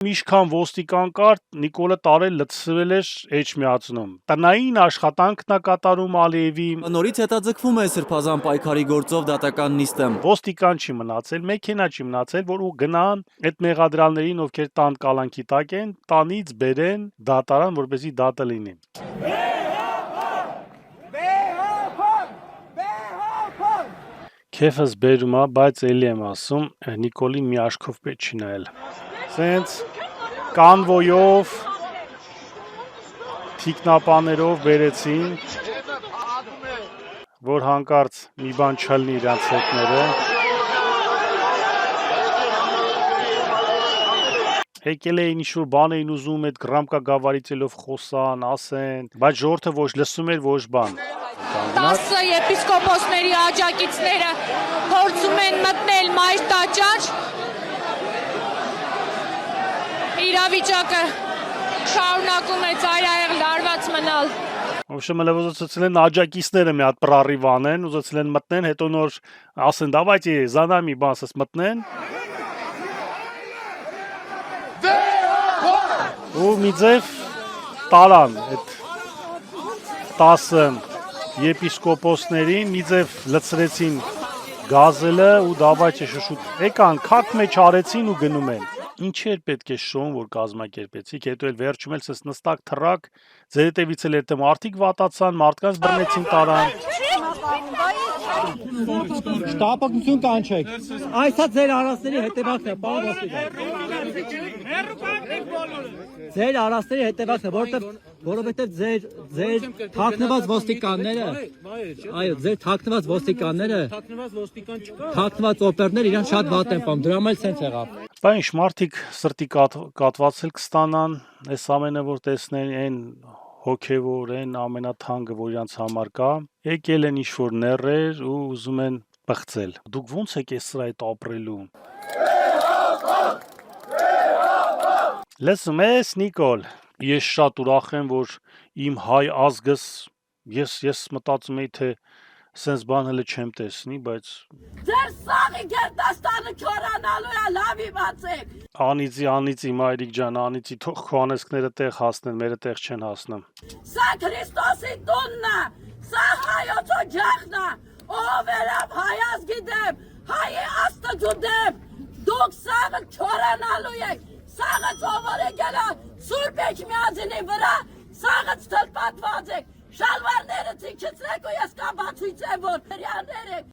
Միշքան ոստիկան կար, Նիկոլը տարել լցվել էր էջմիածնում։ Տնային աշխատանքն է կատարում Ալիևի։ Նորից հետաձգվում է սրբազան պայքարի գործով դատական նիստը։ Ոստիկան չի մնացել, մեքենա չի մնացել, որ ու գնան այդ մեղադրյալներին, ովքեր տան կալանքի տակ են, տանից բերեն դատարան, որպեսզի դատը լինի։ Քեֆս բերում է, բայց էլի եմ ասում, Նիկոլին մի աշկով պետք չի նայել։ Սենց կանվոյով, թիկնապաներով բերեցին, որ հանկարծ մի բան չլնի իրանց հետները։ Եկել էին ինչ-որ բան էին ուզում, այդ գրամկա գավարիցելով խոսան, ասեն, բայց ժողովուրդը ոչ լսում էր, ոչ բան։ 10 եպիսկոպոսների աջակիցները փորձում են մտնել մայր տաճար։ Իրավիճակը շարունակում է ծայրահեղ լարված մնալ։ Ոբշեմ ուզեցել են աջակիցները մի հատ պրարիվ անեն, ուզեցել են մտնեն, հետո նոր ասեն, давайте за нами բանսս մտնեն։ Ու մի ձև տարան այդ 10 եպիսկոպոսներին, մի ձև լցրեցին գազելը ու давайте շշուտ։ Եկան, քակ մեջ արեցին ու գնում են։ Ինչեր պետք է շոուն, որ կազմակերպեցիք, հետո էլ վերջում էլ սես նստակ թռակ, ձեր հետևից էլ այդ մարդիկ վատացան, մարդկանց բռնեցին տարան։ Շտապակցություն կանչեք։ Այսա ձեր արասների հետևակն է, պարոն ոստիկան։ Ձեր արասների հետևակն է, որովհետև ձեր թաքնված ոստիկանները, այո, ձեր թաքնված ոստիկանները, թաքնված օպերները իրան շատ վատ են պահում, դրա համար էլ սենց եղավ։ Բա ինչ մարդիկ սրտի կատվածել կստանան, այս ամենը որ տեսնեն, այն հոգևոր, այն ամենաթանկը, որ իրանց համար կա, եկել են ինչ-որ նեռեր ու ուզում են պղծել։ Դուք ո՞նց եք այսր այդ ապրելու։ Լսում ես, Նիկոլ, ես շատ ուրախ եմ, որ իմ հայ ազգս, ես մտածում էի, թե սենց բան հələ չեմ տեսնի, բայց Ձեր սաղի Գերդաստանը չորանալու է, լավ իմացեք։ Անիծի մայրիկ ջան, անիծի, թող քո անեծքները տեղ հասնեն, մերը տեղ չեն հասնում։ Սա Քրիստոսի տունն է, սա հայոց օջախն է, ով երավ հայ ազգի դեմ, հայի աստծու դեմ, դուք սաղը չորանալու եք, սաղը ծովոր եկել է Սուրբ Էջմիածնի վրա, սաղը թլպատված եք, շալվարները ցիչեցրեք ու ես կաբացույց եմ, որ հրյաներ եք։